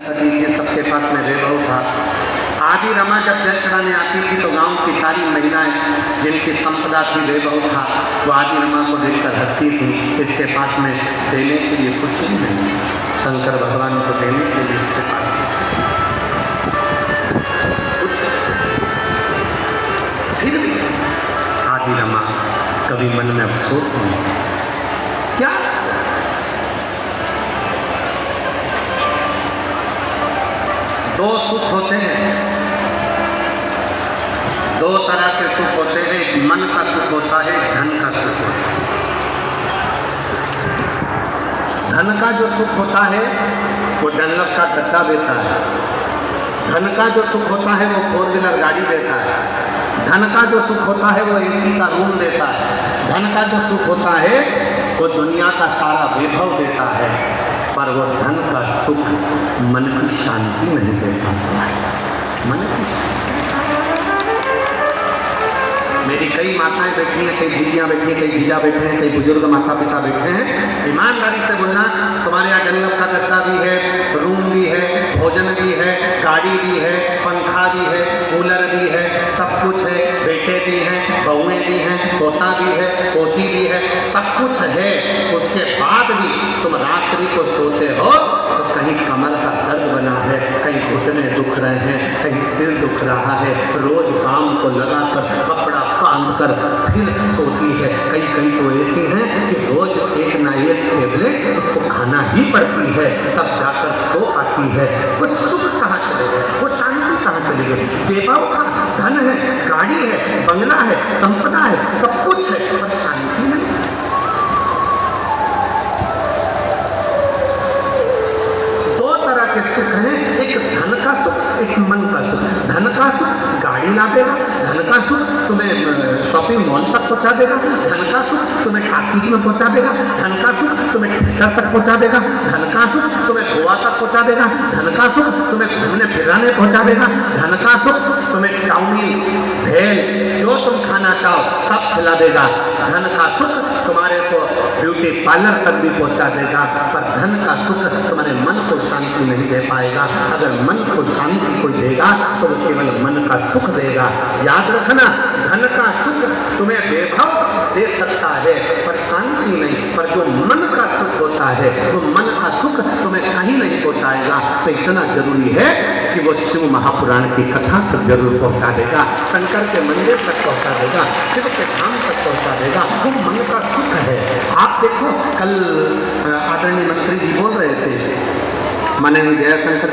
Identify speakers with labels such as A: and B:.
A: सबके पास में वैभव था। आदि रमा जब जल चढ़ाने आती थी तो गांव की सारी महिलाएं जिनकी संपदा थी, वैभव था, वो आदि रमा को देखकर हंसती थी। इसके पास में देने के लिए कुछ नहीं, शंकर भगवान को देने के लिए इसके पास कुछ। फिर भी आदि रमा कभी मन में अफसोस नहीं, क्या दो सुख होते हैं, दो तरह के सुख होते हैं। एक मन का सुख होता है, धन का सुख होता है। धन का जो सुख होता है वो डनलप का गद्दा देता है। धन का जो सुख होता है वो 4 व्हीलर गाड़ी देता है। धन का जो सुख होता है वो एसी का रूम देता है। धन का जो सुख होता है वो दुनिया का सारा वैभव देता है, पर वो धन का सुख मन की शांति नहीं दे पाता है। मन की मेरी कई माताएं बैठी हैं, कई दीदियाँ बैठी हैं, कई जीजा बैठे हैं, कई बुजुर्ग माता पिता बैठे हैं। ईमानदारी से बोलना, तुम्हारे यहाँ डनलप का गद्दा भी है, रूम भी है, भोजन भी है, गाड़ी भी है, पंखा भी है, कूलर भी है, सब कुछ है, बेटे भी हैं, बहुएं भी हैं, पोता भी है, पोती भी है, सब कुछ है। उसके बाद भी तुम रात्रि को सोते हो तो कहीं कमर का दर्द बना है, कहीं घुटने दुख रहे हैं, कहीं सिर दुख रहा है। रोज काम को लगाकर कपड़ा बांध कर फिर सोती है। कई कई तो ऐसे हैं कि रोज एक ना एक टेबलेट उसको खाना ही पड़ती है, तब जाकर सो आती है। वो सुख कहाँ चले गए, वो शांति कहाँ चली गई? वैभव का धन है, गाड़ी है, बंगला है, संपदा है, सब कुछ है, पर शांति नहीं। दो तरह के सुख हैं, एक धन का सुख, एक मन का सुख। धन का सुख गाड़ी ला देगा, धन का सुख तुम्हें शॉपिंग मॉल तक पहुंचा देगा, धन का सुख तुम्हें टाकीज में पहुंचा देगा, धन का सुख तुम्हें थिएटर तक पहुंचा देगा, धन का सुख तुम्हें गोवा तक पहुंचा देगा, धन का सुख तुम्हें घूमने फिराने पहुंचा देगा, धन का सुख तुम्हें चाउमीन, भेल, जो तुम खाना चाहो सब खिला देगा। धन का सुख तुम्हारे को ब्यूटी पार्लर तक भी पहुंचा देगा, पर धन का सुख तुम्हारे मन को शांति नहीं दे पाएगा। अगर मन को शांति कोई देगा तो वो केवल मन का सुख देगा। याद रखना, धन का सुख तुम्हें वैभव दे सकता है पर शांति नहीं, पर जो मन का सुख होता है वो मन का सुख तुम्हें कहीं नहीं पहुंचाएगा। तो इतना जरूरी है कि वो शिव महापुराण की कथा तक जरूर पहुंचा देगा, शंकर के मंदिर तक पहुंचा देगा, शिव के धाम तक पहुंचा देगा। वो मन का सुख है। आप देखो, कल आदरणीय मंत्री जी बोल रहे थे, माननीय जयशंकर